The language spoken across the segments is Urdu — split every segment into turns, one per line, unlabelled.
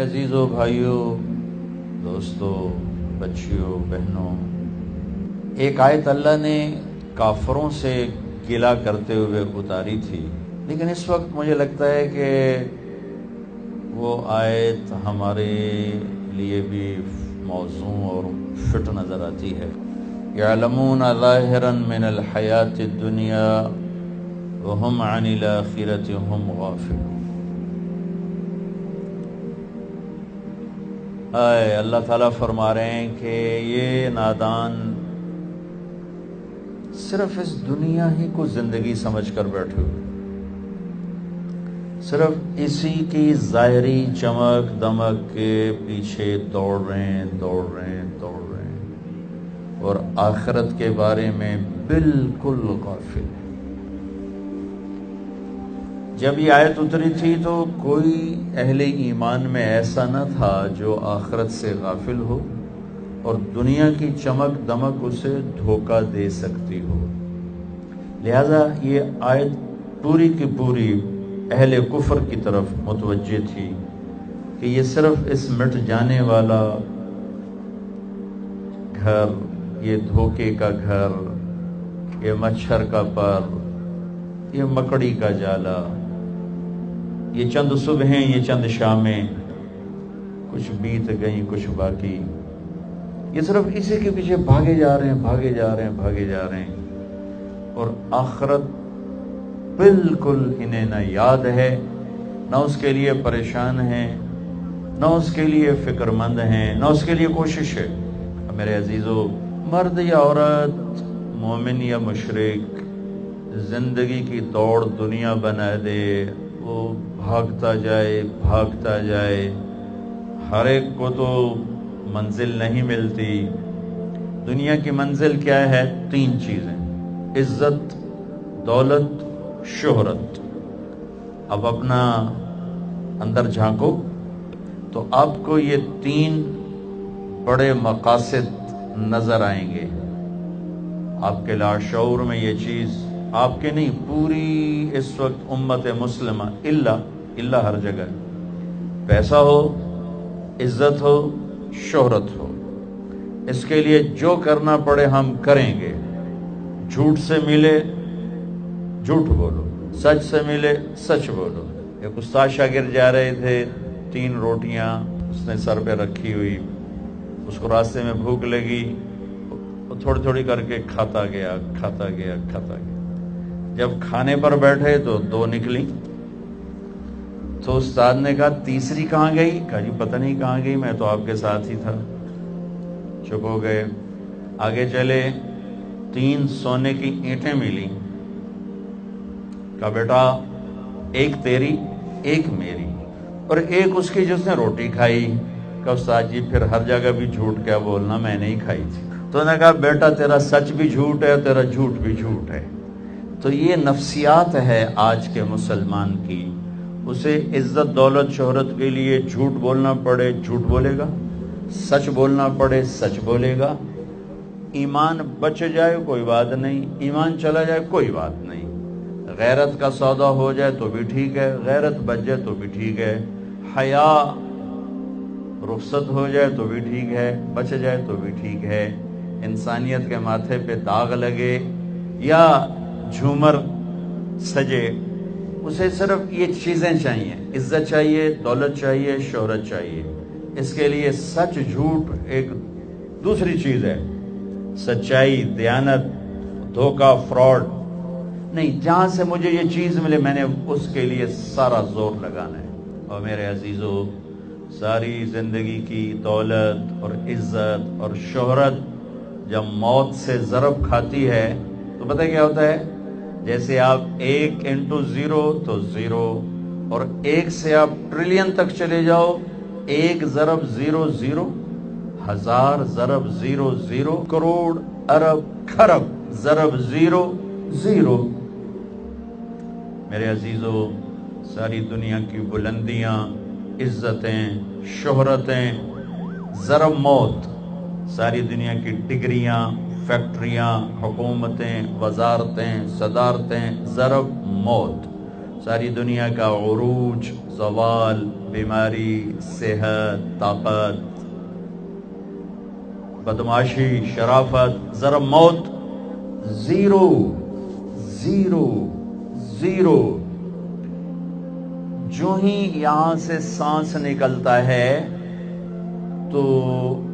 میرے عزیزوں، بھائیوں، دوستوں، بچیوں، بہنوں، ایک آیت اللہ نے کافروں سے گلہ کرتے ہوئے اتاری تھی، لیکن اس وقت مجھے لگتا ہے کہ وہ آیت ہمارے لیے بھی موزوں اور فٹ نظر آتی ہے۔ یعلمون ظاہرا من الحیات الدنیا وہم عن الآخرۃ ہم غافلون۔ اللہ تعالیٰ فرما رہے ہیں کہ یہ نادان صرف اس دنیا ہی کو زندگی سمجھ کر بیٹھے ہوئے، صرف اسی کی ظاہری چمک دمک کے پیچھے دوڑ رہے ہیں اور آخرت کے بارے میں بالکل غافل ہیں۔ جب یہ آیت اتری تھی تو کوئی اہل ایمان میں ایسا نہ تھا جو آخرت سے غافل ہو اور دنیا کی چمک دمک اسے دھوکہ دے سکتی ہو، لہذا یہ آیت پوری کی پوری اہل کفر کی طرف متوجہ تھی کہ یہ صرف اس مٹ جانے والا گھر، یہ دھوکے کا گھر، یہ مچھر کا پر، یہ مکڑی کا جالا، یہ چند صبحیں، یہ چند شامیں، کچھ بیت گئیں کچھ باقی، یہ صرف اسی کے پیچھے بھاگے جا رہے ہیں اور آخرت بالکل انہیں نہ یاد ہے، نہ اس کے لیے پریشان ہیں، نہ اس کے لیے فکر مند ہیں، نہ اس کے لیے کوشش ہے۔ میرے عزیزو، مرد یا عورت، مومن یا مشرک، زندگی کی دوڑ دنیا بنا دے، وہ بھاگتا جائے، ہر ایک کو تو منزل نہیں ملتی۔ دنیا کی منزل کیا ہے؟ 3 چیزیں: عزت، دولت، شہرت۔ اب اپنا اندر جھانکو تو آپ کو یہ 3 بڑے مقاصد نظر آئیں گے۔ آپ کے لاشعور میں یہ چیز، آپ کے نہیں، پوری اس وقت امت مسلمہ اللہ ہر جگہ، پیسہ ہو، عزت ہو، شہرت ہو، اس کے لیے جو کرنا پڑے ہم کریں گے۔ جھوٹ سے ملے جھوٹ بولو، سچ سے ملے سچ بولو۔ ایک استاد شاگرد جا رہے تھے، 3 روٹیاں اس نے سر پہ رکھی ہوئی، اس کو راستے میں بھوک لگی، وہ تھوڑی تھوڑی کر کے کھاتا گیا۔ جب کھانے پر بیٹھے تو 2 نکلی، تو استاد نے کہا تیسری کہاں گئی؟ کہا جی پتہ نہیں کہاں گئی، میں تو آپ کے ساتھ ہی تھا۔ چپ ہو گئے، آگے چلے، 3 سونے کی اینٹیں ملی۔ کہا بیٹا ایک تیری، ایک میری، اور ایک اس کی جس نے روٹی کھائی۔ کہا استاد جی پھر ہر جگہ بھی جھوٹ کیا بولنا، میں نہیں کھائی تھی۔ تو نے کہا بیٹا تیرا سچ بھی جھوٹ ہے، تیرا جھوٹ بھی جھوٹ ہے۔ تو یہ نفسیات ہے آج کے مسلمان کی۔ اسے عزت دولت شہرت کے لیے جھوٹ بولنا پڑے جھوٹ بولے گا، سچ بولنا پڑے سچ بولے گا۔ ایمان بچ جائے کوئی بات نہیں، ایمان چلا جائے کوئی بات نہیں۔ غیرت کا سودا ہو جائے تو بھی ٹھیک ہے، غیرت بچ جائے تو بھی ٹھیک ہے۔ حیا رخصت ہو جائے تو بھی ٹھیک ہے، بچ جائے تو بھی ٹھیک ہے۔ انسانیت کے ماتھے پہ داغ لگے یا جھومر سجے، اسے صرف یہ چیزیں چاہیے: عزت چاہیے، دولت چاہیے، شہرت چاہیے۔ اس کے لیے سچ جھوٹ ایک دوسری چیز ہے، سچائی، دیانت، دھوکہ، فراڈ نہیں۔ جہاں سے مجھے یہ چیز ملے میں نے اس کے لیے سارا زور لگانا ہے۔ اور میرے عزیزو، ساری زندگی کی دولت اور عزت اور شہرت جب موت سے ضرب کھاتی ہے تو پتہ کیا ہوتا ہے؟ جیسے آپ 1 into 0 تو 0، اور 1 سے آپ ٹریلین تک چلے جاؤ، 1 ضرب 0 0، 1000 ضرب 0 0، کروڑ ارب کھرب ضرب 0 0۔ میرے عزیزو، ساری دنیا کی بلندیاں، عزتیں، شہرتیں ضرب موت، ساری دنیا کی ڈگریاں، فیکٹریاں، حکومتیں، وزارتیں، صدارتیں ضرب موت، ساری دنیا کا عروج، زوال، بیماری، صحت، طاقت، بدماشی، شرافت، ذرا موت زیرو زیرو زیرو۔ جو ہی یہاں سے سانس نکلتا ہے تو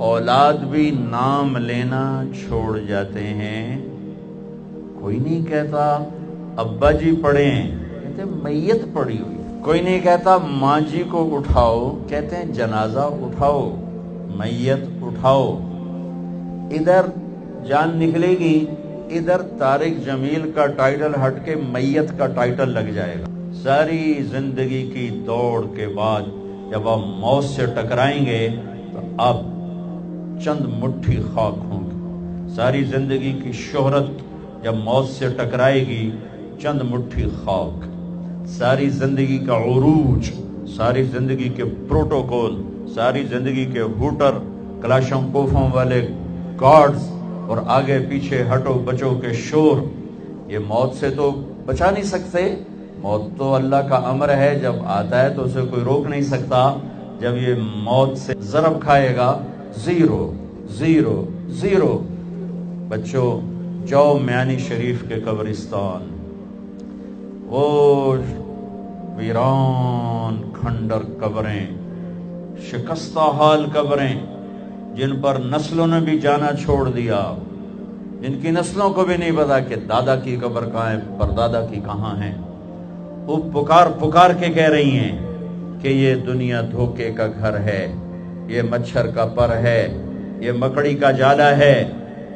اولاد بھی نام لینا چھوڑ جاتے ہیں۔ کوئی نہیں کہتا ابا جی پڑھیں، کہتے ہیں میت پڑی ہوئی۔ کوئی نہیں کہتا ماں جی کو اٹھاؤ، کہتے ہیں جنازہ اٹھاؤ، میت اٹھاؤ۔ ادھر جان نکلے گی، ادھر طارق جمیل کا ٹائٹل ہٹ کے میت کا ٹائٹل لگ جائے گا۔ ساری زندگی کی دوڑ کے بعد جب آپ موت سے ٹکرائیں گے تو آپ چند مٹھی خاک ہوں گے۔ ساری زندگی کی شہرت جب موت سے ٹکرائے گی، چند مٹھی خاک۔ ساری زندگی کا عروج، ساری زندگی کے پروٹوکول، ساری زندگی کے ہوٹر، کلاشن کوفوں والے گارڈز اور آگے پیچھے ہٹو بچو کے شور، یہ موت سے تو بچا نہیں سکتے۔ موت تو اللہ کا امر ہے، جب آتا ہے تو اسے کوئی روک نہیں سکتا۔ جب یہ موت سے ضرب کھائے گا، زیرو زیرو زیرو۔ بچوں جاؤ میانی شریف کے قبرستان، وہ ویران کھنڈر قبریں، شکستہ حال قبریں، جن پر نسلوں نے بھی جانا چھوڑ دیا، جن کی نسلوں کو بھی نہیں پتا کہ دادا کی قبر کہاں ہے، پردادا کی کہاں ہے۔ وہ پکار پکار کے کہہ رہی ہیں کہ یہ دنیا دھوکے کا گھر ہے، یہ مچھر کا پر ہے، یہ مکڑی کا جالا ہے،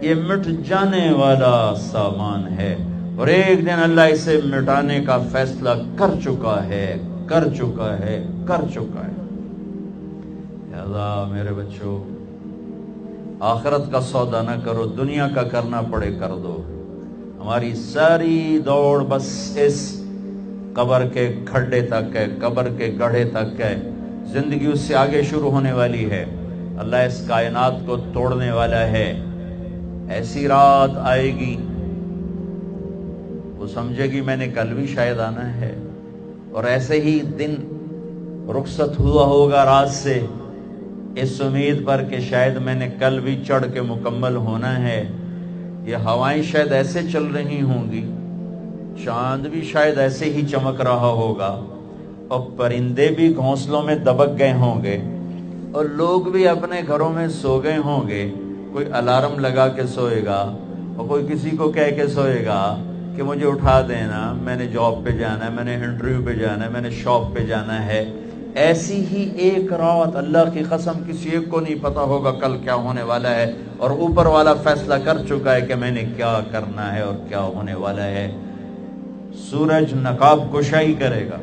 یہ مٹ جانے والا سامان ہے، اور ایک دن اللہ اسے مٹانے کا فیصلہ کر چکا ہے، کر چکا ہے، کر چکا ہے۔ لہذا میرے بچوں، آخرت کا سودا نہ کرو، دنیا کا کرنا پڑے کر دو۔ ہماری ساری دوڑ بس اس قبر کے کھڈے تک ہے، قبر کے گڑھے تک ہے۔ زندگی اس سے آگے شروع ہونے والی ہے۔ اللہ اس کائنات کو توڑنے والا ہے۔ ایسی رات آئے گی، وہ سمجھے گی میں نے کل بھی شاید آنا ہے، اور ایسے ہی دن رخصت ہوا ہوگا رات سے، اس امید پر کہ شاید میں نے کل بھی چڑھ کے مکمل ہونا ہے۔ یہ ہوائیں شاید ایسے چل رہی ہوں گی، چاند بھی شاید ایسے ہی چمک رہا ہوگا، اور پرندے بھی گھونسلوں میں دبک گئے ہوں گے، اور لوگ بھی اپنے گھروں میں سو گئے ہوں گے۔ کوئی الارم لگا کے سوئے گا، اور کوئی کسی کو کہہ کے سوئے گا کہ مجھے اٹھا دینا، میں نے جاب پہ جانا ہے، میں نے انٹرویو پہ جانا ہے، میں نے شاپ پہ جانا ہے۔ ایسی ہی ایک رات، اللہ کی قسم کسی ایک کو نہیں پتا ہوگا کل کیا ہونے والا ہے، اور اوپر والا فیصلہ کر چکا ہے کہ میں نے کیا کرنا ہے اور کیا ہونے والا ہے۔ سورج نقاب کشائی کرے گا،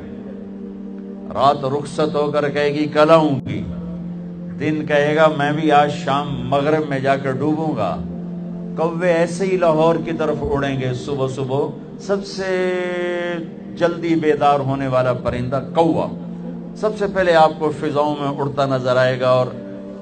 رات رخصت ہو کر کہے گی کل آؤں گی، دن کہے گا میں بھی آج شام مغرب میں جا کر ڈوبوں گا۔ کوے ایسے ہی لاہور کی طرف اڑیں گے صبح صبح۔ سب سے جلدی بیدار ہونے والا پرندہ کوا سب سے پہلے آپ کو فضاؤں میں اڑتا نظر آئے گا اور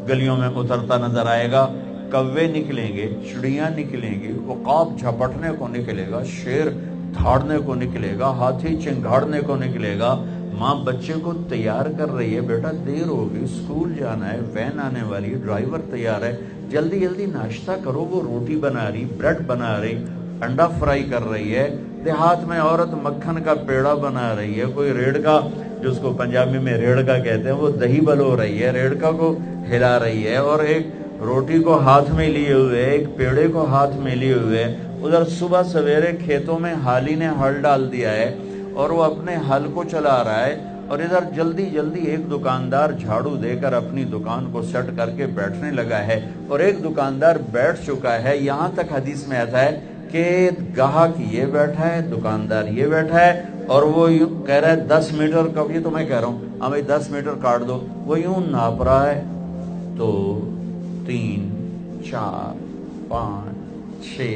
گلیوں میں اترتا نظر آئے گا۔ کوے نکلیں گے، چڑیاں نکلیں گی، عقاب جھپٹنے کو نکلے گا، شیر دھاڑنے کو نکلے گا، ہاتھی چنگھاڑنے کو نکلے گا۔ ماں بچے کو تیار کر رہی ہے، بیٹا دیر ہوگی، اسکول جانا ہے، وین آنے والی ہے، ڈرائیور تیار ہے، جلدی جلدی ناشتہ کرو۔ وہ روٹی بنا رہی، بریڈ بنا رہی، انڈا فرائی کر رہی ہے۔ دیہات میں عورت مکھن کا پیڑا بنا رہی ہے، کوئی ریڑھ کا، جو اس کو پنجابی میں ریڑھ کا کہتے ہیں، وہ دہی بلو رہی ہے، ریڑھ کو ہلا رہی ہے، اور ایک روٹی کو ہاتھ میں لیے ہوئے، ایک پیڑے کو ہاتھ میں لیے ہوئے۔ ادھر صبح سویرے کھیتوں میں حالی نے ہل ڈال دیا ہے اور وہ اپنے ہل کو چلا رہا ہے، اور ادھر جلدی جلدی ایک دکاندار جھاڑو دے کر اپنی دکان کو سیٹ کر کے بیٹھنے لگا ہے، اور ایک دکاندار بیٹھ چکا ہے۔ یہاں تک حدیث میں آتا ہے کہ گاہک یہ بیٹھا ہے، دکاندار یہ بیٹھا ہے، اور وہ یوں کہہ رہا ہے 10 میٹر کا، یہ تو میں کہہ رہا ہوں ہمیں 10 میٹر کاٹ دو، وہ یوں ناپ رہا ہے، تو 3 4 5 6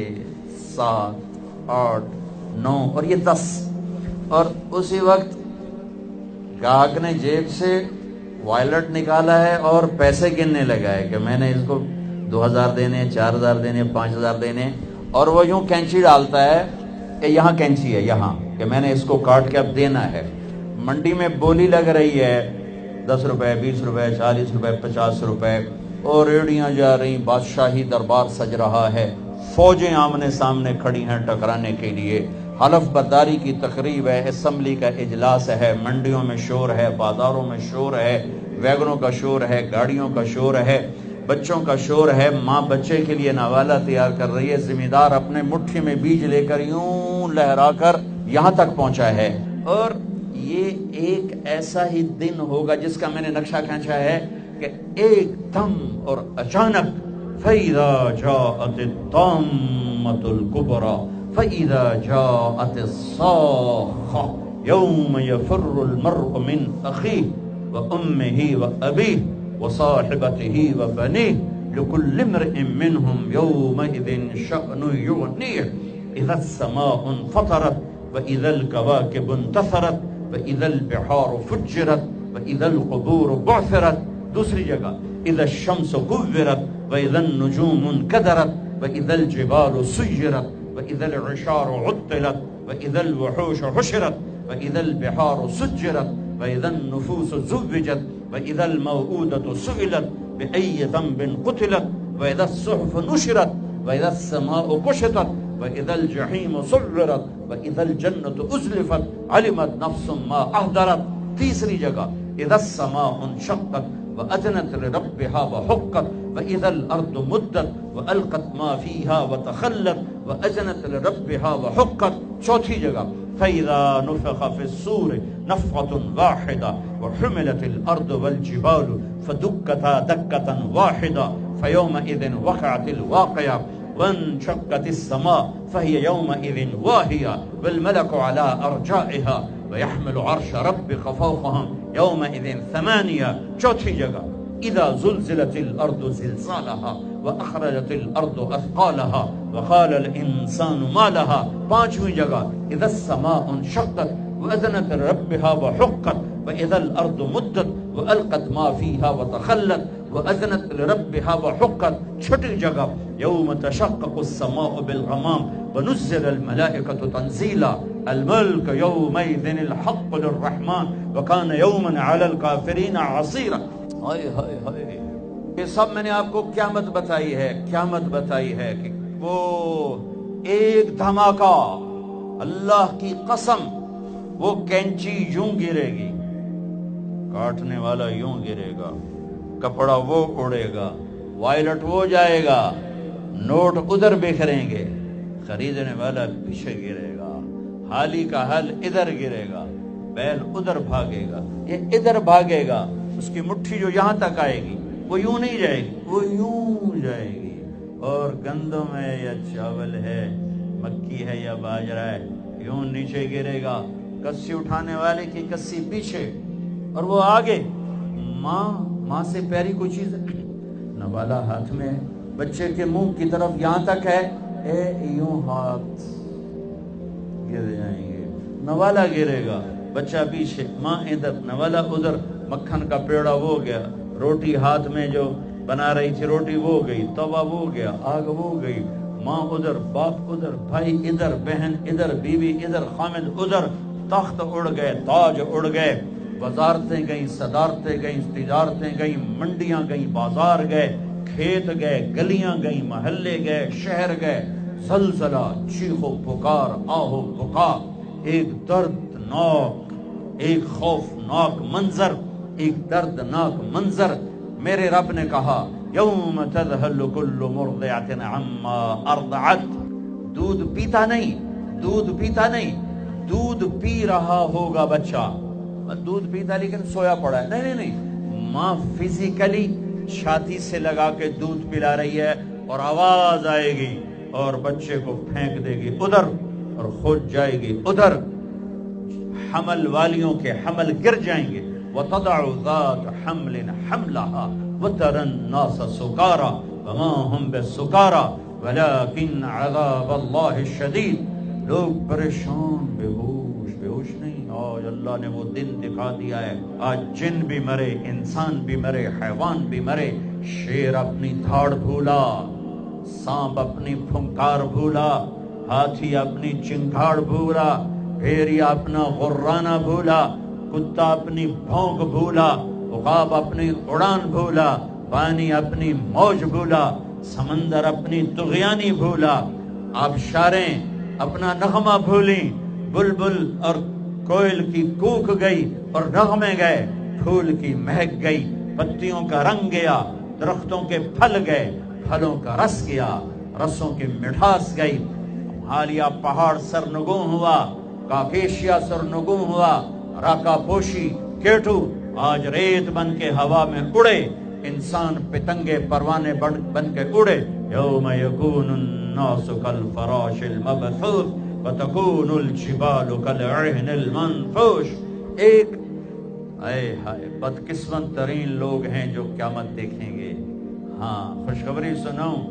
7 8 9 اور یہ 10، اور اسی وقت گاہک نے جیب سے وائلٹ نکالا ہے اور پیسے گننے لگا ہے کہ میں نے اس کو 2000 دینے، 4000 دینے، 5000 دینے، اور وہ یوں کینچی ڈالتا ہے کہ یہاں کینچی ہے، یہاں کہ میں نے اس کو کاٹ کے اب دینا ہے۔ منڈی میں بولی لگ رہی ہے 10 روپے 20 روپے 40 روپے 50 روپے، اور ریڑیاں جا رہی، بادشاہی دربار سج رہا ہے، فوجیں آمنے سامنے کھڑی ہیں ٹکرانے کے لیے، حلف برداری کی تقریب ہے، اسمبلی کا اجلاس ہے، منڈیوں میں شور ہے، بازاروں میں شور ہے، ویگنوں کا شور ہے، گاڑیوں کا شور ہے، بچوں کا شور ہے، ماں بچے کے لیے نوالا تیار کر رہی ہے، ذمہ دار اپنے مٹھی میں بیج لے کر یوں لہرا کر یہاں تک پہنچا ہے۔ اور یہ ایک ایسا ہی دن ہوگا جس کا میں نے نقشہ کھینچا ہے کہ ایک دم اور اچانک فَإِذَا جَاءَتِ الطَّامَّةُ الْكُبْرَى فَإِذَا جَاءَتِ الصَّاخَّةُ يَوْمَ يَفِرُّ الْمَرْءُ مِنْ أَخِيهِ وَأُمِّهِ وَأَبِيهِ وَصَاحِبَتِهِ وَبَنِيهِ لِكُلِّ امْرِئٍ مِّنْهُمْ يَوْمَئِذٍ شَأْنٌ يُغْنِيهِ إِذَا السَّمَاءُ انفطرت وَإِذَا الْكَوَاكِبُ انتثرت وَإِذَا الْبِحَارُ فُجِّرَتْ وَإِذَا الْقُبُورُ بُعْثِرَتْ۔ دوسری جگہ إِذَا الشَّمْسُ كُوِّرَتْ وَإِذَا النُّجُومُ انكدرت وَإِذَا الْجِبَالُ سُيِّرَتْ وَإِذَا الْعِشَارُ عُطِّلَتْ وَإِذَا الْوُحُوشُ حُشِرَتْ وَإِذَا الْبِحَارُ سُجِّرَتْ وَإِذَا النُّفُوسُ زُوِّجَتْ وَإِذَا الْمَوْءُودَةُ سُئِلَتْ بِأَيِّ ذَنبٍ قُتِلَتْ وَإِذَا الصُّحُفُ نُشِرَتْ وَإِذَا السَّمَاءُ كُشِطَتْ وَإِذَا الْجَحِيمُ سُعِّرَتْ وَإِذَا الْجَنَّةُ أُزْلِفَتْ عَلِمَتْ نَفْسٌ مَّا أَحْضَرَتْ۔ تیسری جگہ إِذَا السَّمَاءُ انشَقَّتْ وَأَذِنَتْ لِرَبِّهَا وَحُقَّتْ وَإِذَا الْأَرْضُ مُدَّتْ وَأَلْقَتْ مَا فِيهَا وَتَخَلَّتْ وَأَذِنَتْ لِرَبِّهَا وَحُقَّتْ۔ چوتھی جگہ فَإِذَا نُفِخَ فِي الصُّورِ نَفْخَةٌ وَاحِدَةٌ وَحُمِلَتِ الْأَرْضُ وَالْجِبَالُ فَدُكَّتَا دَكَّةً وَاحِدَةً فَيَوْمَئِذٍ وَقَعَتِ الْوَاقِعَةُ وَانشَقَّتِ السَّمَاءُ فَهِيَ يَوْمَئِذٍ وَاهِيَةٌ وَالْمَلَكُ عَلَى أَرْجَائِهَا وَيَحْمِلُ عَرْشَ رَبِّكَ فَوْقَهُمْ يَوْمَئِذٍ ثَمَانِيَةٌ۔ چوتھی جگہ إِذَا زُلْزِلَتِ الْأَرْضُ زِلْزَالَهَا وَأَخْرَجَتِ الْأَرْضُ أَثْقَالَهَا وَقَالَ الْإِنسَانُ مَا لَهَا۔ پانچویں جگہ إِذَا السَّمَاءُ انشَقَّتْ وَأَذِنَتْ لِرَبِّهَا وَحُقَّتْ وَإِذَا الْأَرْضُ مُدَّتْ وَأَلْقَتْ مَا فِيهَا وَتَخَلَّتْ وَأَذِنَتْ لِرَبِّهَا وَحُقَّتْ۔ چھٹی جگہ يَوْمَ تَشَقَّقُ السَّمَاءُ بِالْغَمَامِ وَنُزِّلَ الْمَلَائِكَةُ تَنزِيلًا الْمُلْكُ يَوْمَئِذٍ الْحَقُّ لِلرَّحْمَنِ وَكَانَ يَوْمًا عَلَى الْكَافِرِينَ عَسِيرًا۔ ہائے ہائے ہائے، یہ سب میں نے آپ کو قیامت بتائی ہے، قیامت بتائی ہے کہ وہ ایک دھماکہ، اللہ کی قسم، وہ کینچی یوں گرے گی، کاٹنے والا یوں گرے گا، کپڑا وہ اڑے گا، وائلٹ وہ جائے گا، نوٹ ادھر بکھریں گے، خریدنے والا پیچھے گرے گا، حالی کا حل ادھر گرے گا، بیل ادھر بھاگے گا، یہ ادھر بھاگے گا، اس کی مٹھی جو یہاں تک آئے گی وہ یوں نہیں جائے گی، وہ یوں جائے گی، اور گندم ہے یا چاول ہے، مکی ہے یا باجرہ ہے، یوں نیچے گرے گا، کسی اٹھانے والے کی کسی پیچھے، اور وہ آگے، ماں سے پیاری کوئی چیز ہے، نوالا ہاتھ میں ہے، بچے کے منہ کی طرف یہاں تک ہے، یوں ہاتھ گر جائیں گے، نوالا گرے گا، بچہ پیچھے، ماں ادھر، نوالا ادھر، مکھن کا پیڑا وہ گیا، روٹی ہاتھ میں جو بنا رہی تھی روٹی وہ گئی، توا وہ گیا، آگ وہ گئی، ماں ادھر، باپ ادھر، بھائی ادھر، بہن ادھر، بیوی ادھر، خامد ادھر، تخت اڑ گئے، تاج اڑ گئے، وزارتیں گئیں، صدارتیں گئیں، تجارتیں گئیں، منڈیاں گئیں، بازار گئے، کھیت گئے، گلیاں گئیں، محلے گئے، شہر گئے، زلزلہ، چیخ و پکار، آہ و بکا، ایک دردناک، ایک خوفناک منظر، ایک دردناک منظر۔ میرے رب نے کہا یوم تذہل کل مرضعۃ عما ارضعت، دودھ پیتا نہیں، دودھ پیتا نہیں، دودھ پی رہا ہوگا بچہ، دودھ پیتا لیکن سویا پڑا ہے، نہیں نہیں نہیں، ماں فزیکلی چھاتی سے لگا کے دودھ پلا رہی ہے، اور آواز آئے گی اور بچے کو پھینک دے گی ادھر، اور خود جائے گی ادھر، حمل والیوں کے حمل گر جائیں گے، وَتَضَعُ ذَاتُ حَمْلٍ حَمْلَهَا وَتَرَى النَّاسَ سُكَارَى وَمَا هُمْ بِالسُّكَارَى وَلَكِنْ عَذَابَ اللَّهِ الشَّدِيدُ۔ لوگ پریشان، بے ہوش نہیں، آج اللہ نے وہ دن دکھا دیا ہے، آج جن بھی مرے، انسان بھی مرے، حیوان بھی مرے، شیر اپنی دھاڑ بھولا، سانپ اپنی پھنکار بھولا، ہاتھی اپنی چنگھاڑ بھولا، بھیڑیا اپنا غرانہ بھولا، کتا اپنی بھونک بھولا، عقاب اپنی اڑان بھولا، پانی اپنی موج بھولا، سمندر اپنی طغیانی بھولا، آبشاریں اپنا نغمہ بھولیں، بلبل اور کوئل کی کوک گئی اور نغمے گئے، پھول کی مہک گئی، پتیوں کا رنگ گیا، درختوں کے پھل گئے، پھلوں کا رس گیا، رسوں کی مٹھاس گئی، حالیہ پہاڑ سرنگوں ہوا، کاکیشیا سرنگوں ہوا، راکا پوشی کیٹو آج ریت بن کے ہوا میں اڑے، انسان پتنگے پروانے بن کے اڑے، یوم یکون الناس کالفراش المبثوث وتکون الجبال کالعہن المنفوش۔ ایک اے ہائے بدقسمت ترین لوگ ہیں جو قیامت دیکھیں گے۔ ہاں خوشخبری سناؤں،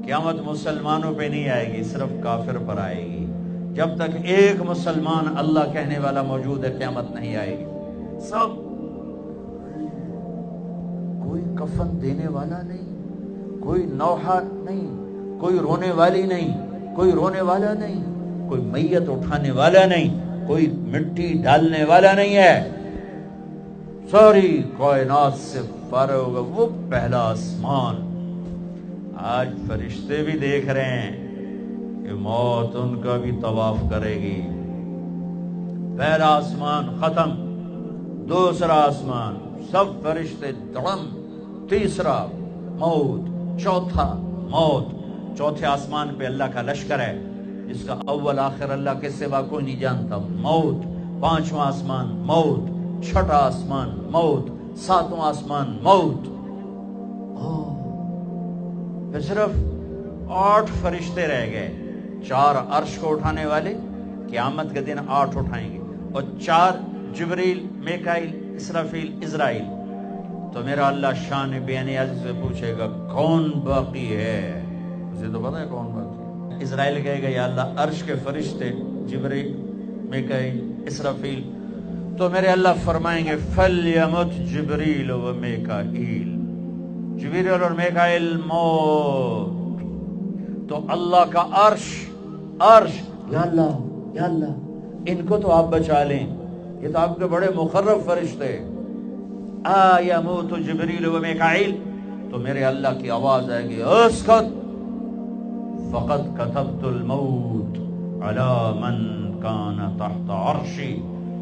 قیامت مسلمانوں پہ نہیں آئے گی، صرف کافر پر آئے گی۔ جب تک ایک مسلمان اللہ کہنے والا موجود ہے قیامت نہیں آئے گی۔ سب کوئی کفن دینے والا نہیں، کوئی نوحہ نہیں، کوئی رونے والی نہیں، کوئی رونے والا نہیں، کوئی میت اٹھانے والا نہیں، کوئی مٹی ڈالنے والا نہیں ہے، ساری کائنات سے فارغ ہوگا وہ پہلا آسمان۔ آج فرشتے بھی دیکھ رہے ہیں کہ موت ان کا بھی طواف کرے گی۔ پہلا آسمان ختم، دوسرا آسمان سب فرشتے دڑم، تیسرا موت، چوتھا موت۔ چوتھے آسمان پہ اللہ کا لشکر ہے جس کا اول آخر اللہ کے سوا کوئی نہیں جانتا، موت۔ پانچواں آسمان موت، چھٹا آسمان موت، ساتواں آسمان موت۔ پھر صرف 8 فرشتے رہ گئے، 4 عرش کو اٹھانے والے، قیامت کے دن 8 اٹھائیں گے، اور 4 جبریل، میکائیل، اسرافیل، عزرائیل۔ تو میرا اللہ شان بے نیازی سے پوچھے گا کون باقی ہے؟ اسے تو پتا ہے کون باقی ہے۔ اسرائیل کہے گا یا اللہ عرش کے فرشتے جبریل، میکائیل، اسرافیل۔ تو میرے اللہ فرمائیں گے فَلْيَمُتْ جبریل و میکائیل، جبریل اور میکائیل موت۔ تو اللہ کا عرش یا اللہ ان کو تو آپ بچا لیں، یہ تو آپ کے بڑے مقرب فرشتے۔ یموت جبریل و میکائیل، تو میرے اللہ کی آواز آئے گی اسکت فقد كتبت الموت على من كان تحت عرشی،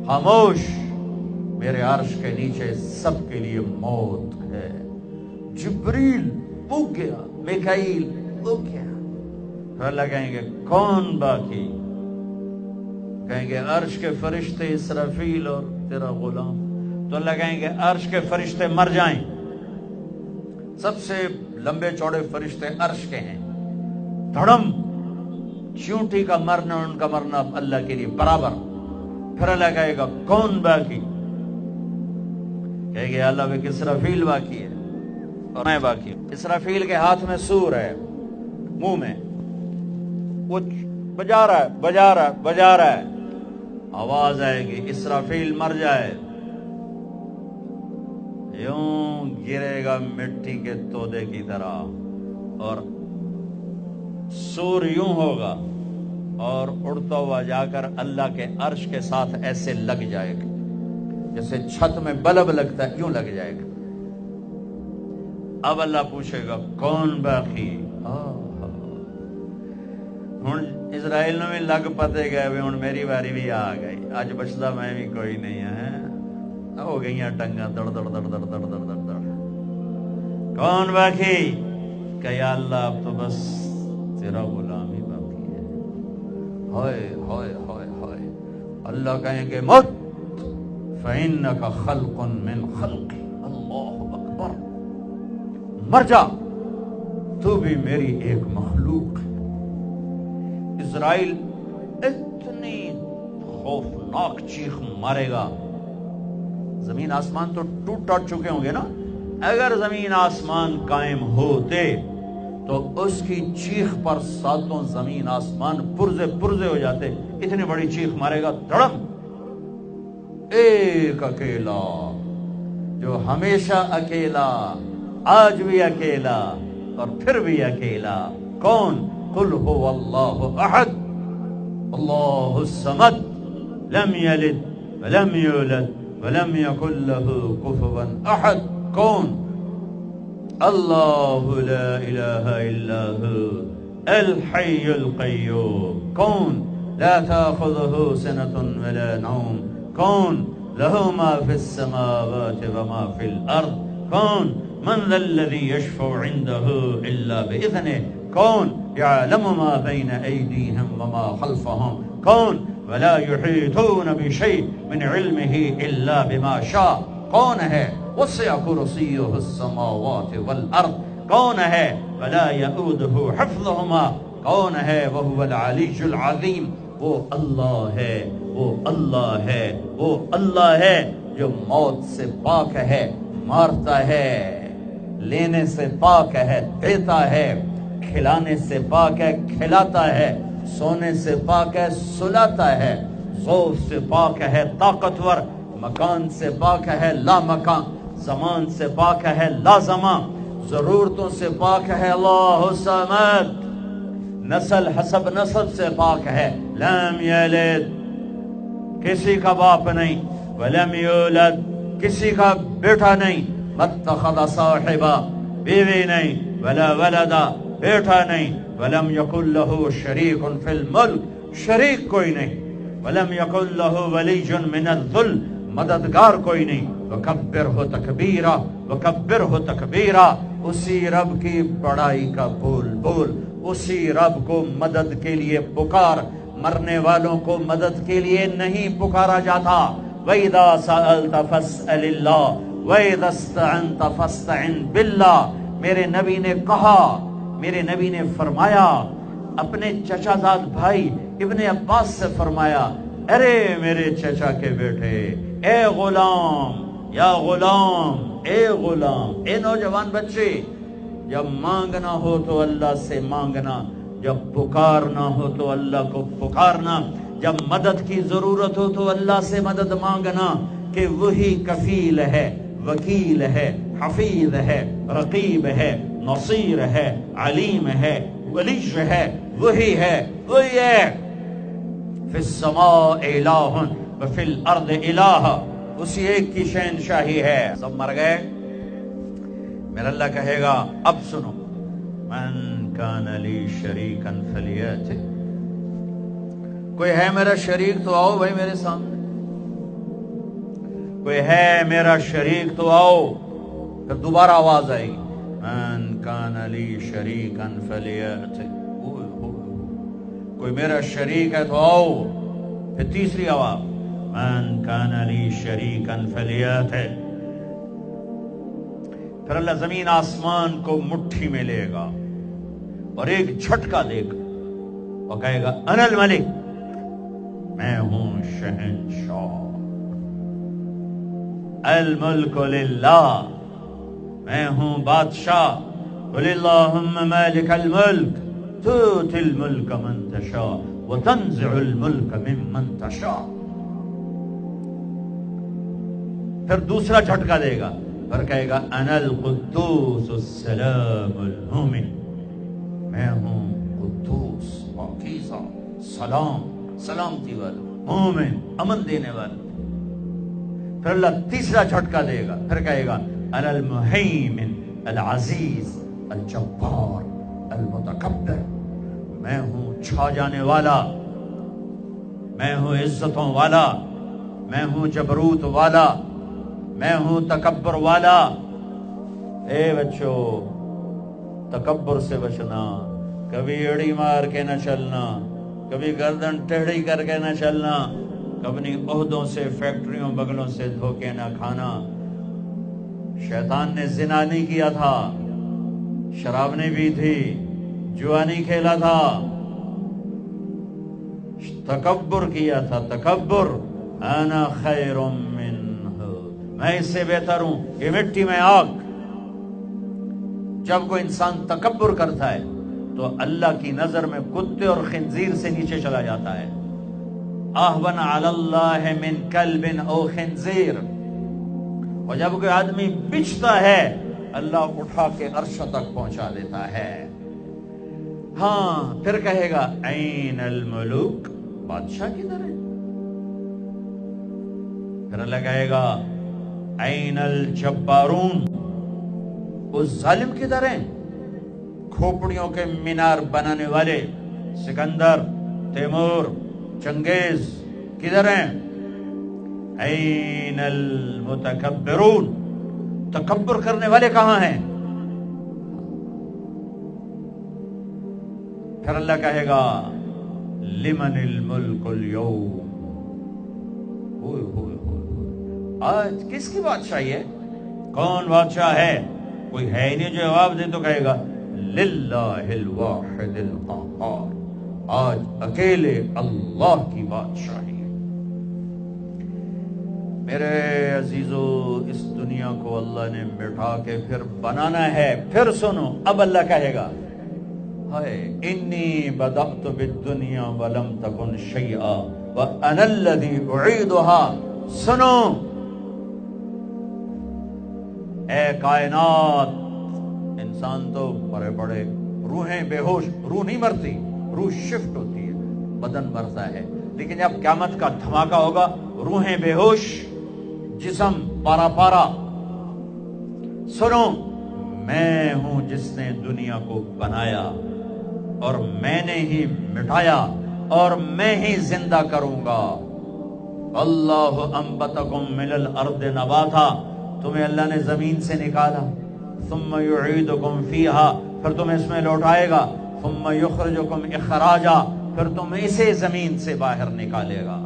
خاموش، میرے عرش کے نیچے سب کے لیے موت ہے۔ جبریل اگ گیا، میکائیل اگ گیا۔ پھر اللہ کہیں گے کون باقی؟ کہیں گے عرش کے فرشتے اسرافیل اور تیرا غلام۔ تو اللہ کہیں گے عرش کے فرشتے مر جائیں، سب سے لمبے چوڑے فرشتے عرش کے ہیں، دھڑم، چیونٹی کا مرنا ان کا مرنا اللہ کے لیے برابر۔ پھر اللہ کہے گا کون باقی؟ کہے گے اللہ بھی اسرافیل باقی ہے اور میں باقی ہوں۔ اسرافیل کے ہاتھ میں سور ہے، منہ میں وہ بجا رہا ہے، آواز آئے گی اسرافیل مر جائے، یوں گرے گا مٹی کے تودے کی طرح، اور سور یوں ہوگا اور اڑتا ہوا جا کر اللہ کے عرش کے ساتھ ایسے لگ جائے گا جیسے چھت میں بلب لگتا ہے، یوں لگ جائے گا۔ اب اللہ پوچھے گا کون باقی؟ ہن اسرائیل نے بھی لگ پتے گئے بھی ہن میری باری بھی آ گئی، اج بچتا میں بھی کوئی نہیں ہے، ہو گئی ٹنگاں دڑ دڑ دڑ دڑ دڑ دڑ دڑ دڑ۔ کون باقی؟ کہ یا اللہ اب تو بس تیرا غلام ہی باقی ہے۔ ہائے ہائے ہائے ہائے، اللہ کہیں گے مت فَإِنَّكَ خَلْقٌ مِّنْ خَلْقِ، اللہ اکبر، مر جا، تو بھی میری ایک مخلوق ہے۔ اسرائیل اتنی خوفناک چیخ مارے گا، زمین آسمان تو ٹوٹ ٹوٹ چکے ہوں گے نا، اگر زمین آسمان قائم ہوتے تو اس کی چیخ پر 7 زمین آسمان پرزے پرزے ہو جاتے، اتنی بڑی چیخ مارے گا، دھڑم۔ ایک اکیلا جو ہمیشہ اکیلا، آج بھی اکیلا اور پھر بھی اکیلا، کون؟ قل هو اللہ احد اللہ الصمد لم یلد ولم یولد ولم يكن له كفوا أحد. کون؟ اللہ لا الہ الا هو الحي القيوم. کون؟ لا تأخذه سنة ولا نوم. کون؟ له ما في السماوات وما في الأرض. کون؟ من ذا الذي يشفع عنده إلا بإذنه. کون؟ يعلم ما بين أيديهم وما خلفهم. کون؟ ولا يحيطون بشيء من علمه إلا بما شاء. کون ہے؟ وسع کرسیہ السماوات والارض. کون ہے؟ ولا یؤودہ حفظہما. کون ہے؟ وہو العلی العظیم. وہ اللہ ہے، وہ اللہ ہے، وہ اللہ ہے جو موت سے پاک ہے، مارتا ہے، لینے سے پاک ہے، دیتا ہے، کھلانے سے پاک ہے، کھلاتا ہے، سونے سے پاک ہے، سلاتا ہے، ضعف سے پاک ہے، طاقتور، مکان سے پاک ہے، لا مکان، زمان سے پاک ہے، لا زمان، ضرورتوں سے پاک ہے، اللہ الصمد، نسل حسب نسب سے پاک ہے، لم یلد، کسی کا باپ نہیں، ولم یولد، کسی کا بیٹا نہیں، متخذ صاحبہ، بیوی نہیں، ولا ولدا، بیٹا نہیں، ولم یکن لہ شریک فی الملک، شریک کوئی نہیں، ولم یکن لہ ولی من الذل، مددگار کوئی نہیں، وکبرہ تکبیرہ، وکبرہ تکبیرہ. اسی رب کی بڑائی کا بول بول، اسی رب کو مدد کے لیے پکار. مرنے والوں کو مدد کے لیے نہیں پکارا جاتا. وَإِذَا سَأَلْتَ فَاسْأَلِ اللَّهِ وَإِذَا اسْتَعَنْتَ فَاسْتَعِنْ بِاللَّهِ. میرے نبی نے کہا، میرے نبی نے فرمایا، اپنے چچا زاد بھائی ابن عباس سے فرمایا، ارے میرے چچا کے بیٹے، اے غلام، یا غلام، اے غلام، اے نوجوان بچے، جب مانگنا ہو تو اللہ سے مانگنا، جب پکارنا ہو تو اللہ کو پکارنا، جب مدد کی ضرورت ہو تو اللہ سے مدد مانگنا، کہ وہی کفیل ہے، وکیل ہے، حفیظ ہے، رقیب ہے، نصیر ہے، علیم ہے، ولی ہے، وہی ہے، وہی ہے. فی السماء الہ وفی الارض الہ، اسی ایک کی شہنشاہی ہے. سب مر گئے. میرا اللہ کہے گا اب سنو، من کان لی شریکا فلیأت، کوئی ہے میرا شریک تو آؤ بھائی میرے سامنے، کوئی ہے میرا شریک تو آؤ. پھر دوبارہ آواز آئے گی، من کان لی شریکا فلیأت، کوئی میرا شریک ہے تو آؤ. پھر تیسری آواز، من کان لی شریکا فلیأت. پھر اللہ زمین آسمان کو مٹھی میں لے گا اور ایک جھٹکا دے گا اور کہے گا انا الملک، میں ہوں شہنشاہ، الملک للہ، میں ہوں بادشاہ. قل اللہم مالک الملک تؤتی الملک من تشاء وتنزع الملک ممن تشاء. پھر دوسرا جھٹکا دے گا، پھر کہے گا انا القدوس السلام المومن، میں ہوں قدوس، پاکیزہ، سلام، سلامتی والا، مومن، امن دینے والا. پھر اللہ تیسرا جھٹکا دے گا، پھر کہے گا انا المہیمن العزیز الجبار المتکبر، میں ہوں چھا جانے والا، میں ہوں عزتوں والا، میں ہوں جبروت والا، میں ہوں تکبر والا. اے بچو، تکبر سے بچنا، کبھی ایڑی مار کے نہ چلنا، کبھی گردن ٹیڑھی کر کے نہ چلنا، کبھی عہدوں سے، فیکٹریوں، بغلوں سے دھوکے نہ کھانا. شیطان نے زنا نہیں کیا تھا، شراب نہیں پی تھی، جوا نہیں کھیلا تھا، تکبر کیا تھا. تکبر، انا خیر منہ، میں اس سے بہتر ہوں، یہ مٹی میں آگ. جب کوئی انسان تکبر کرتا ہے تو اللہ کی نظر میں کتے اور خنزیر سے نیچے چلا جاتا ہے. اہون علی اللہ من کلب او خنزیر. اور جب کوئی آدمی بچتا ہے اللہ اٹھا کے عرش تک پہنچا دیتا ہے. ہاں پھر کہے گا این الملوک، بادشاہ کدھر ہے؟ پھر اللہ کہے گا این الجبارون، اس ظالم کدھر ہیں؟ کھوپڑیوں کے مینار بنانے والے سکندر، تیمور، چنگیز کدھر ہیں؟ این المتکبرون، تکبر کرنے والے کہاں ہیں؟ پھر اللہ کہے گا لمن الملک اليوم، ہوئے ہوئے ہوئے، آج کس کی بادشاہی ہے؟ کون بادشاہ ہے؟ کوئی ہے ہی نہیں جو جواب دے تو کہے گا للہ الواحد القہار، آج اکیلے اللہ کی بادشاہی ہے۔ میرے عزیزو، اس دنیا کو اللہ نے مٹا کے پھر بنانا ہے۔ پھر سنو، اب اللہ کہے گا ہائے انی بدأت بالدنیا ولم تکن شیئا وانا الذی اعیدها۔ سنو اے کائنات، انسان تو بڑے بڑے روحیں بے ہوش، روح نہیں مرتی، روح شفٹ ہوتی ہے، بدن مرتا ہے، لیکن جب قیامت کا دھماکہ ہوگا روحیں بے ہوش، جسم پارا پارا۔ سنو، میں ہوں جس نے دنیا کو بنایا اور میں نے ہی مٹایا اور میں ہی زندہ کروں گا۔ اللہ انبتکم من الارض نباتا، تمہیں اللہ نے زمین سے نکالا، ثم یعیدکم فیہا، پھر تمہیں اس میں لوٹائے گا، ثم یخرجکم اخراجا، پھر تم اسے زمین سے باہر نکالے گا۔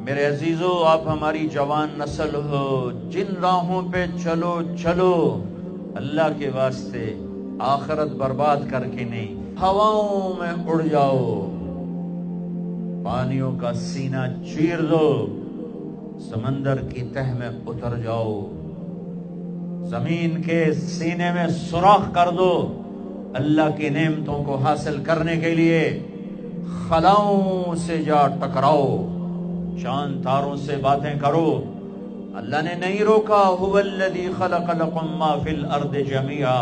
میرے عزیزو، آپ ہماری جوان نسل ہو، جن راہوں پہ چلو چلو، اللہ کے واسطے آخرت برباد کر کے نہیں، ہواؤں میں اڑ جاؤ، پانیوں کا سینہ چیر دو، سمندر کی تہ میں اتر جاؤ، زمین کے سینے میں سوراخ کر دو، اللہ کی نعمتوں کو حاصل کرنے کے لیے خلاؤں سے جا ٹکراؤ، چاند تاروں سے باتیں کرو۔ اللہ نے نہیں روکا، هو الذی خلق لکم ما فی الارض جمیعا،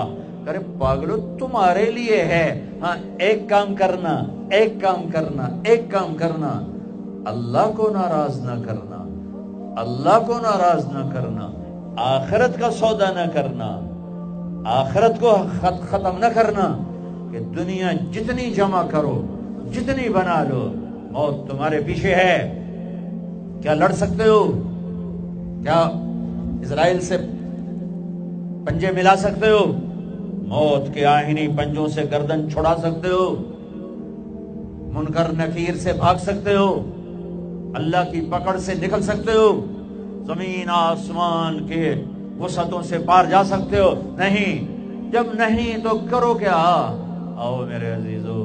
ارے پاگلو تمہارے لیے ہے، ہاں ایک کام کرنا، ایک کام کرنا، ایک کام کرنا، اللہ کو ناراض نہ کرنا، اللہ کو ناراض نہ کرنا، آخرت کا سودا نہ کرنا، آخرت کو ختم نہ کرنا، کہ دنیا جتنی جمع کرو، جتنی بنا لو، موت تمہارے پیچھے ہے۔ کیا لڑ سکتے ہو؟ کیا اسرائیل سے پنجے ملا سکتے ہو؟ موت کے آہنی پنجوں سے گردن چھڑا سکتے ہو؟ منکر نکیر سے بھاگ سکتے ہو؟ اللہ کی پکڑ سے نکل سکتے ہو؟ زمین آسمان کے وسعتوں سے پار جا سکتے ہو؟ نہیں۔ جب نہیں تو کرو کیا؟ آؤ میرے عزیزو،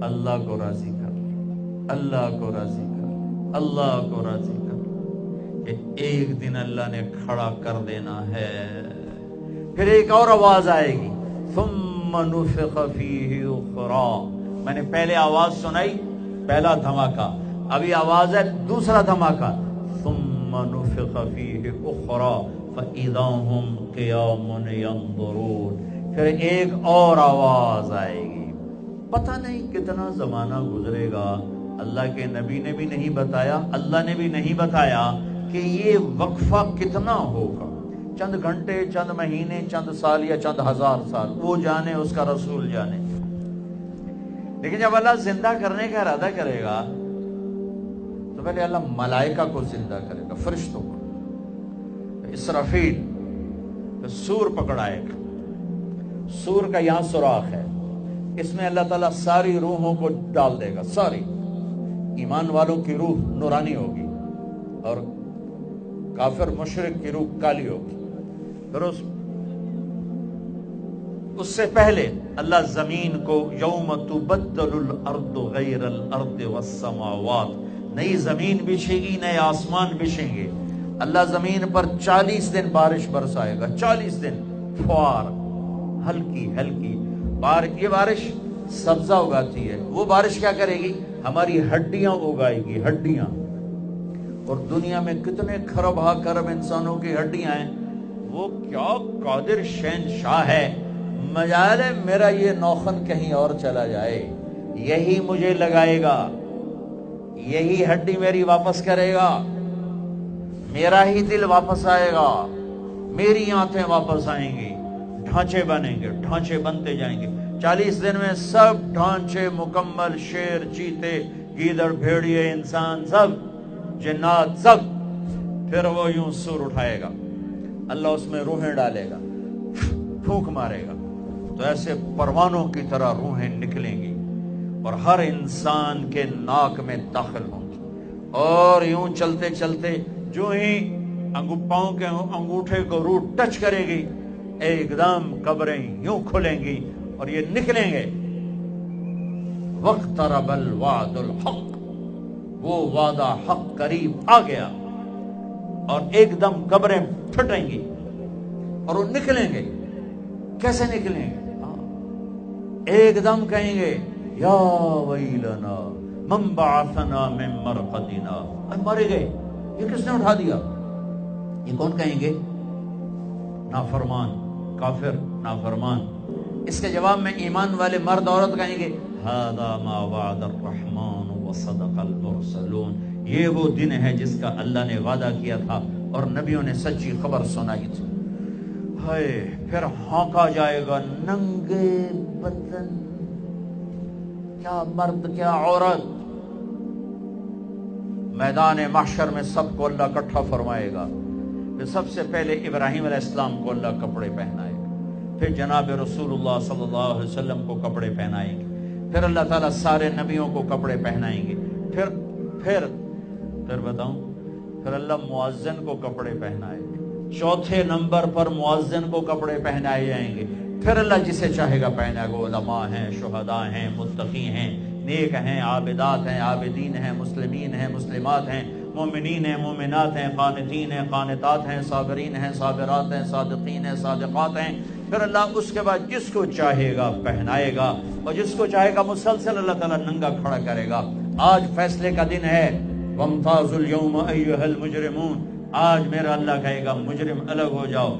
اللہ کو راضی کر، اللہ کو راضی کر، اللہ کو راضی کر، کہ ایک دن اللہ نے کھڑا کر دینا ہے۔ پھر ایک اور آواز آئے گی، ثم نفخ فیہ اخری۔ میں نے پہلے آواز سنائی، پہلا دھماکہ، ابھی آواز ہے دوسرا دھماکہ، ثم نفخ فیہ اخری فاذا ہم قیام ینظرون۔ پھر ایک اور آواز آئے گی، پتہ نہیں کتنا زمانہ گزرے گا، اللہ کے نبی نے بھی نہیں بتایا، اللہ نے بھی نہیں بتایا کہ یہ وقفہ کتنا ہوگا، چند گھنٹے، چند مہینے، چند سال یا چند ہزار سال، وہ جانے، اس کا رسول جانے۔ لیکن جب اللہ زندہ کرنے کا ارادہ کرے گا تو پہلے اللہ ملائکہ کو زندہ کرے گا، فرشتوں کو، اسرافیل، تو سور پکڑائے گا، سور کا یہاں سوراخ ہے، اس میں اللہ تعالیٰ ساری روحوں کو ڈال دے گا، ساری ایمان والوں کی روح نورانی ہوگی اور کافر مشرک کی روح کالی ہوگی۔ پھر اس سے پہلے اللہ زمین کو یوم تبدل الارض غیر الارض والسماوات، نئی زمین بچھے گی، نئے آسمان بچھیں گے۔ اللہ زمین پر 40 دن بارش برسائے گا، 40 دن فوار، ہلکی ہلکی یہ بارش سبزہ اگاتی ہے، وہ بارش کیا کرے گی؟ ہماری ہڈیاں اگائے گی، ہڈیاں۔ اور دنیا میں کتنے کھرب ہا کرب انسانوں کی ہڈیاں ہیں، وہ کیا قادر شہنشاہ ہے، مجال ہے میرا یہ نوخن کہیں اور چلا جائے، یہی مجھے لگائے گا، یہی ہڈی میری واپس کرے گا۔ میرا ہی دل واپس آئے گا، میری آنتیں واپس آئیں گی، ڈھانچے بنیں گے، ڈھانچے بنتے جائیں گے۔ 40 دن میں سب ڈھانچے مکمل، شیر، چیتے، گیدڑ، بھیڑیے، انسان، سب جنات، سب۔ پھر وہ یوں سور اٹھائے گا، اللہ اس میں روحیں ڈالے گا، پھونک مارے گا، تو ایسے پروانوں کی طرح روحیں نکلیں گی اور ہر انسان کے ناک میں داخل ہوں گی، اور یوں چلتے چلتے جو ہی پاؤں کے انگوٹھے کو روح ٹچ کرے گی، ایک دم قبریں یوں کھلیں گی اور یہ نکلیں گے۔ وَاقْتَرَبَ الْوَعْدُ الْحَقُّ، وہ وعدہ حق قریب آ گیا، اور ایک دم قبریں پھٹیں گی اور وہ نکلیں گے۔ کیسے نکلیں گے؟ ایک دم کہیں گے یا ویلنا من بعثنا من مرقدنا، مر گئے، یہ کس نے اٹھا دیا؟ یہ کون کہیں گے؟ نافرمان، کافر، نافرمان۔ اس کے جواب میں ایمان والے مرد عورت کہیں گے ھذا ما وعد الرحمن وصدق المرسلون، یہ وہ دن ہے جس کا اللہ نے وعدہ کیا تھا اور نبیوں نے سچی خبر سنائی تھی۔ ہائے، پھر ہانکا جائے گا، ننگے بدن، کیا مرد کیا عورت، میدان محشر میں سب کو اللہ اکٹھا فرمائے گا۔ پھر سب سے پہلے ابراہیم علیہ السلام کو اللہ کپڑے پہنائے گا، پھر جناب رسول اللہ صلی اللہ علیہ وسلم کو کپڑے پہنائیں گے، پھر اللہ تعالیٰ سارے نبیوں کو کپڑے پہنائیں گے، پھر بتاؤں، پھر اللہ مؤذن کو کپڑے پہنائے گے، چوتھے نمبر پر مؤذن کو کپڑے پہنائے جائیں گے، پھر اللہ جسے چاہے گا پہنائے گا۔ علماء ہیں، شہداء ہیں، متقی ہیں، نیک ہیں، عابدات ہیں، عابدین ہیں، مسلمین ہیں، مسلمات ہیں، مومنین ہیں، مومنات ہیں، قانتین ہیں، قانتات ہیں، صابرین ہیں، صابرات ہیں، صادقین ہیں، صادقات ہیں۔ پھر اللہ اس کے بعد جس کو چاہے گا پہنائے گا، اور جس کو چاہے گا مسلسل اللہ تعالیٰ ننگا کھڑا کرے گا۔ آج فیصلے کا دن ہے، وَامْتَازُوا الْيَوْمَ أَيُّهَا الْمُجْرِمُونَ، آج میرا اللہ کہے گا مجرم الگ ہو جاؤ۔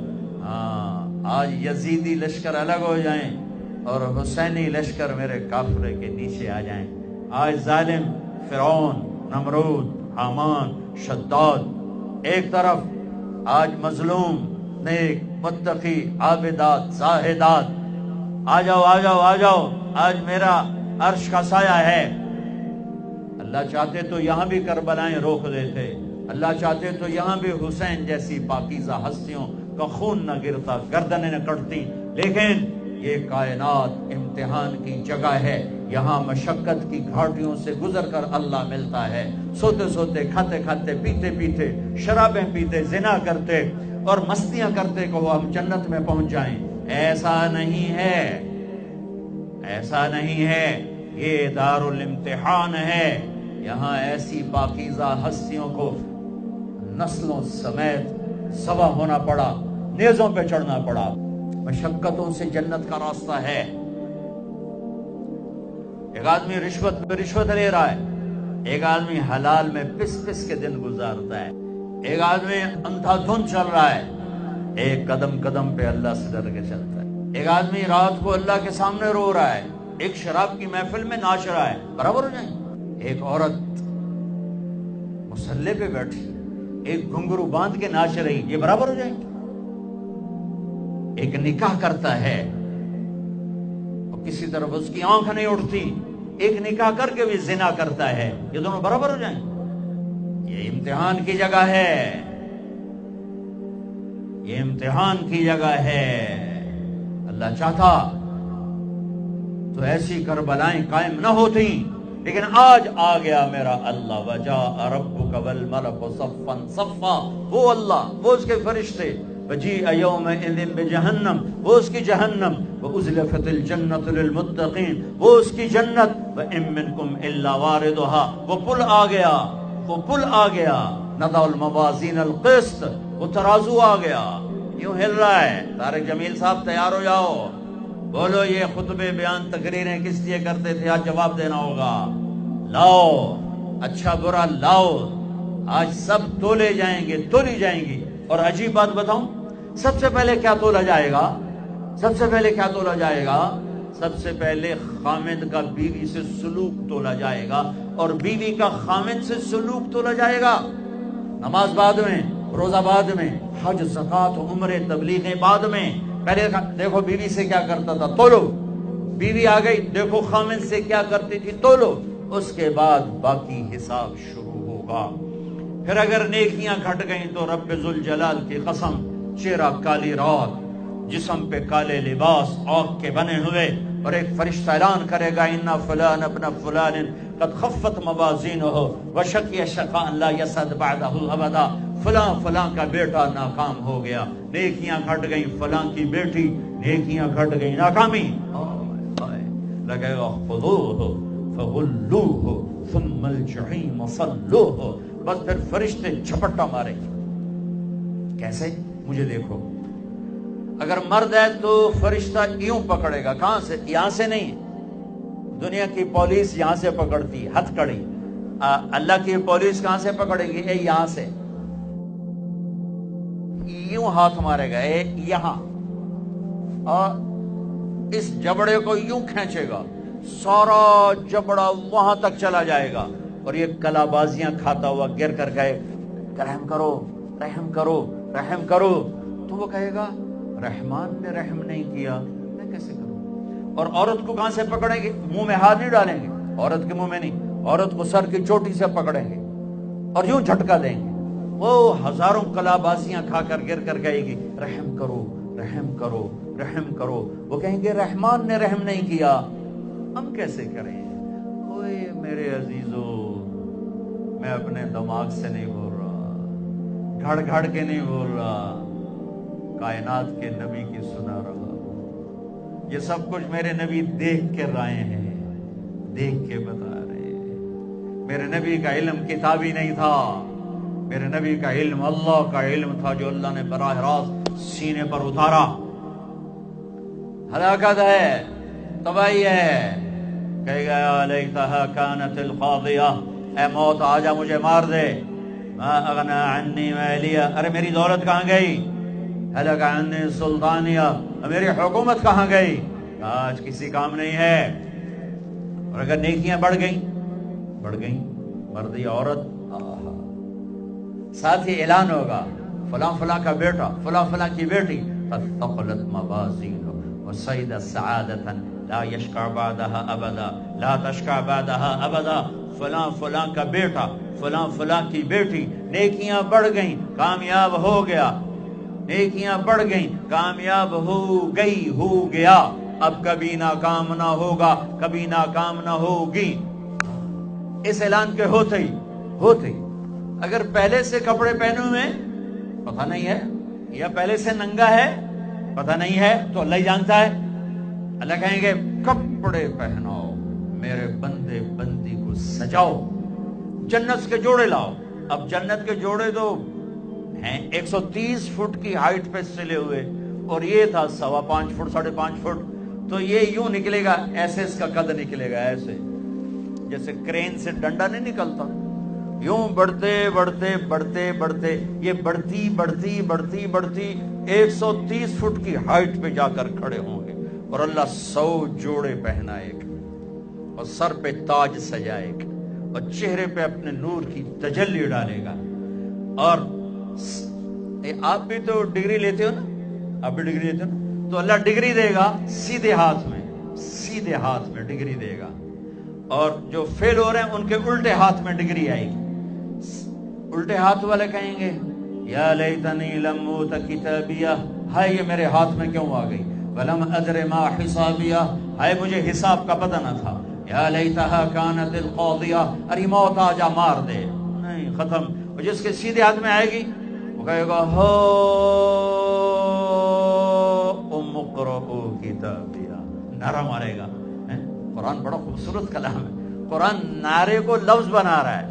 آج یزیدی لشکر الگ ہو جائیں اور حسینی لشکر میرے کافرے کے نیچے آ جائیں۔ آج ظالم فرعون، نمرود، حامان، شداد ایک طرف، آج مظلوم، نیک، متقی، عابدات، زاہدات، آ جاؤ آ جاؤ آ جاؤ، آج میرا عرش کا سایہ ہے۔ اللہ چاہتے تو یہاں بھی کربلائیں روک دیتے، اللہ چاہتے تو یہاں بھی حسین جیسی پاکیزہ ہستیوں کا خون نہ گرتا، گردنیں نہ کٹتی، لیکن یہ کائنات امتحان کی جگہ ہے، یہاں مشقت کی گھاٹیوں سے گزر کر اللہ ملتا ہے۔ سوتے سوتے، کھاتے کھاتے، پیتے پیتے، شرابیں پیتے، زنا کرتے اور مستیاں کرتے کہ ہم جنت میں پہنچ جائیں، ایسا نہیں ہے، ایسا نہیں ہے، یہ دار الامتحان ہے۔ یہاں ایسی پاکیزہ ہستیوں کو نسلوں سمیت سوا ہونا پڑا، نیزوں پہ چڑھنا پڑا، مشقتوں سے جنت کا راستہ ہے۔ ایک آدمی رشوت پہ رشوت لے رہا ہے، ایک آدمی حلال میں پس پس کے دن گزارتا ہے، ایک آدمی اندھا دھند چل رہا ہے، ایک قدم قدم پہ اللہ سے ڈر کے چلتا ہے، ایک آدمی رات کو اللہ کے سامنے رو رہا ہے، ایک شراب کی محفل میں ناچ رہا ہے، برابر ہو جائیں؟ ایک عورت مصلی پہ بیٹھی، ایک گھنگرو باندھ کے ناچ رہی، یہ برابر ہو جائیں؟ ایک نکاح کرتا ہے اور کسی طرف اس کی آنکھ نہیں اٹھتی، ایک نکاح کر کے بھی زنا کرتا ہے، یہ دونوں برابر ہو جائیں؟ یہ امتحان کی جگہ ہے، یہ امتحان کی جگہ ہے۔ اللہ چاہتا تو ایسی کربلائیں قائم نہ ہوتی، لیکن آج آ گیا میرا اللہ، وجاء ربک والملک صفا صفا، وہ اللہ، وہ اس کے فرشتے، وجیء یومئذ بجہنم، وہ اس کی جہنم، وازلفت الجنۃ للمتقین، وہ اس کی جنت، وان منکم الا واردها، وہ پل آ گیا، وہ پل آ گیا، نضع الموازین القسط، وہ ترازو آ گیا، یوں ہل رہا ہے۔ طارق جمیل صاحب تیار ہو جاؤ، بولو یہ خطبے بیان تقریریں کس لیے کرتے تھے، آج جواب دینا ہوگا، لاؤ اچھا برا لاؤ، آج سب تولے جائیں گے، تولی جائیں گی۔ اور عجیب بات بتاؤں، سب سے پہلے کیا تولا جائے گا؟ سب سے پہلے کیا تولا جائے گا؟ سب سے پہلے خامد کا بیوی سے سلوک تولا جائے گا، اور بیوی کا خامد سے سلوک تولا جائے گا۔ نماز بعد میں، روزہ بعد میں، حج زکات عمرے تبلیغیں بعد میں. پہلے دیکھو بیوی سے کیا کرتا تھا، تولو. بیوی آ گئی، دیکھو خامن سے کیا کرتی تھی، تولو. اس کے بعد باقی حساب شروع ہوگا. پھر اگر نیکیاں گھٹ گئیں تو رب ذوالجلال کی قسم، چہرہ کالی رات، جسم پہ کالے لباس آگ کے بنے ہوئے، اور ایک فرشتہ اعلان کرے گا اِنَّ فلان ابن فلان قد خفت موازینہ وشقی شقاء لا یسعد بعدہ ابدا. فلاں فلاں کا بیٹا ناکام ہو گیا، نیکیاں گھٹ گئیں. فلاں کی بیٹی نیکیاں گھٹ گئیں، ناکامی. لگے گا خذوہ فغلوہ ثم الجحیم صلوہ. بس پھر فرشتے جھپٹا مارے. کیسے؟ مجھے دیکھو. اگر مرد ہے تو فرشتہ یوں پکڑے گا. کہاں سے؟ یہاں سے نہیں. دنیا کی پولیس یہاں سے پکڑتی، ہتھ کڑی. اللہ کی پولیس کہاں سے پکڑے گی؟ یہاں سے. یوں ہاتھ مارے گا یہاں، اور اس جبڑے کو یوں کھینچے گا، سارا جبڑا وہاں تک چلا جائے گا، اور یہ کلا بازیاں کھاتا ہوا گر کر کہے رحم کرو رحم کرو رحم کرو. تو وہ کہے گا رحمان نے رحم نہیں کیا، میں کیسے کروں؟ اور عورت کو کہاں سے پکڑیں گے؟ منہ میں ہاتھ نہیں ڈالیں گے، عورت کے منہ میں نہیں، عورت کو سر کی چوٹی سے پکڑیں گے اور یوں جھٹکا دیں گے. وہ ہزاروں کلا بازیاں کھا کر گر کر کہے گی رحم کرو رحم کرو رحم کرو. وہ کہیں گے رحمان نے رحم نہیں کیا، ہم کیسے کریں؟ اوئے میرے عزیزو، میں اپنے دماغ سے نہیں بول رہا، گھڑ گھڑ کے نہیں بول رہا، کائنات کے نبی کی سنا رہا. یہ سب کچھ میرے نبی دیکھ کے رائے ہیں، دیکھ کے بتا رہے ہیں. میرے نبی کا علم کتابی نہیں تھا، میرے نبی کا علم اللہ کا علم تھا، جو اللہ نے براہ راست سینے پر اتارا. ہلاکت ہے، تباہی ہے. کہے گا یا لیتہا کانت القاضیہ، اے موت آجا مجھے مار دے. ما اغنا عنی مالیہ، ارے میری دولت کہاں گئی؟ ہلک عنی سلطانیہ، میری حکومت کہاں گئی؟ آج کسی کام نہیں ہے. اور اگر نیکیاں بڑھ گئیں مرد یا عورت، ساتھ ہی اعلان ہوگا فلاں فلاں کا بیٹا، فلاں فلاں کی بیٹی قد ثقلت موازینہ وصعد سعادۃ لا یشقى بعدها ابدا لا تشقى بعدها ابدا. فلاں فلاں کا بیٹا، فلاں فلاں کی بیٹی، نیکیاں بڑھ گئیں، کامیاب ہو گیا. نیکیاں بڑھ گئیں، کامیاب ہو گیا. اب کبھی ناکام نہ ہوگا، کبھی ناکام نہ ہوگی. اس اعلان کے ہوتے ہی اگر پہلے سے کپڑے پہنے ہوئے پتہ نہیں ہے، یا پہلے سے ننگا ہے پتہ نہیں ہے، تو اللہ ہی جانتا ہے. اللہ کہیں گے کپڑے پہناؤ، میرے بندے بندی کو سجاؤ، جنت کے جوڑے لاؤ. اب جنت کے جوڑے تو ہیں 130 فٹ کی ہائٹ پہ سلے ہوئے، اور یہ تھا 5.25 فٹ 5.5 فٹ. تو یہ یوں نکلے گا، ایسے اس کا قد نکلے گا، ایسے جیسے کرین سے ڈنڈا نہیں نکلتا. یوں بڑھتے بڑھتے بڑھتے بڑھتے یہ بڑھتی بڑھتی بڑھتی بڑھتی 130 فٹ کی ہائٹ پہ جا کر کھڑے ہوں گے، اور اللہ 100 جوڑے پہنائے گا، اور سر پہ تاج سجائے گا، اور چہرے پہ اپنے نور کی تجلی ڈالے گا. اور آپ بھی تو ڈگری لیتے ہو نا، آپ بھی ڈگری لیتے ہو نا، تو اللہ ڈگری دے گا سیدھے ہاتھ میں ڈگری دے گا. اور جو فیل ہو رہے ہیں ان کے الٹے ہاتھ میں ڈگری آئے گی. الٹے ہاتھ والے کہیں گے یا لیتنی لم اوت کتابیہ، ہائے یہ میرے ہاتھ میں کیوں آ گئی. ولم ادر ما حسابیہ، ہائے مجھے حساب کا پتہ نہ تھا. یا لیتہا کانت القاضیہ، ارے موت آ جا مار دے. نہیں، ختم. اور جس کے سیدھے ہاتھ میں آئے گی وہ کہے گا ہو اقرؤ کتابیہ، نعرہ مارے گا. قرآن بڑا خوبصورت کلام ہے. قرآن نعرے کو لفظ بنا رہا ہے.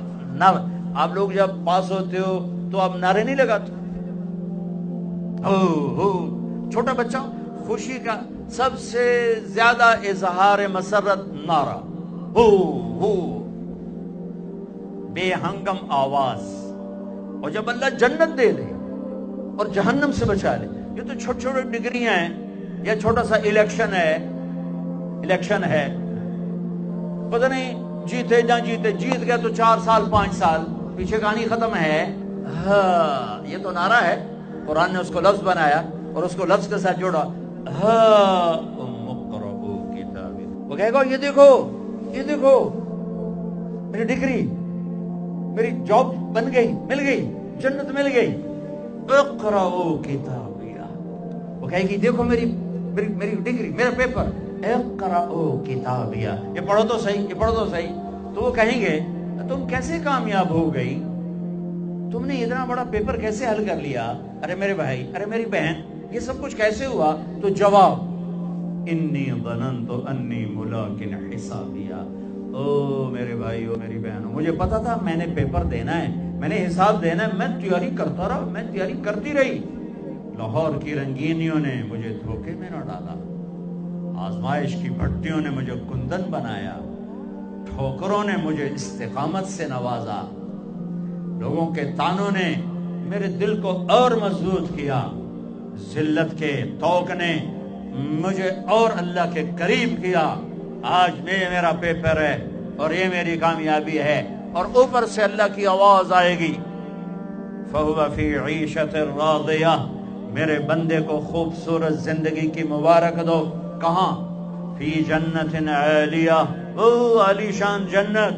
آپ لوگ جب پاس ہوتے ہو تو آپ نعرے نہیں لگاتے. چھوٹا بچہ خوشی کا سب سے زیادہ اظہار مسرت نعرہ، بے ہنگم آواز. اور جب اللہ جنت دے دے اور جہنم سے بچا لے، یہ تو چھوٹے چھوٹے ڈگریاں ہیں، یا چھوٹا سا الیکشن ہے، پتہ نہیں جیتے نہ جیتے. جیت گیا تو 4 سال 5 سال، پیچھے کہانی ختم ہے. ہاں، یہ تو نعرہ ہے، قرآن نے اس کو لفظ بنایا اور اس کو لفظ کے ساتھ جوڑا، ہاں اقرؤ کتابی۔ وہ کہے گا یہ دیکھو، یہ دیکھو میری ڈگری، میری جاب بن گئی، مل گئی، جنت مل گئی، اقرؤ کتابیہ۔ وہ کہے گی دیکھو میری ڈگری، میرا پیپر، اقرؤ کتابیہ، یہ پڑھو تو صحیح، یہ پڑھو تو صحیح۔ تو وہ کہیں گے تم کیسے کامیاب ہو گئی، تم نے اتنا بڑا پیپر کیسے حل کر لیا، ارے میرے بھائی، ارے میری بہن، یہ سب کچھ کیسے ہوا؟ تو جواب، انی ظننت انی ملاق حسابیہ۔ او میرے بھائی، او میری بہنوں، مجھے پتا تھا میں نے پیپر دینا ہے، میں نے حساب دینا ہے، میں تیاری کرتا رہا، میں تیاری کرتی رہی۔ لاہور کی رنگینیوں نے مجھے دھوکے میں نہ ڈالا، آزمائش کی بھٹیوں نے مجھے کندن بنایا، ٹھوکروں نے مجھے استقامت سے نوازا، لوگوں کے تانوں نے میرے دل کو اور مضبوط کیا، ذلت کے توق نے مجھے اور اللہ کے قریب کیا۔ آج میرا پیپر ہے اور یہ میری کامیابی ہے، اور اوپر سے اللہ کی آواز آئے گی، فَهُوَ فِي عِيشَةٍ رَاضِيَةٍ، میرے بندے کو خوبصورت زندگی کی مبارک دو۔ کہاں؟ فی جنت عالیہ، او عالی شان جنت،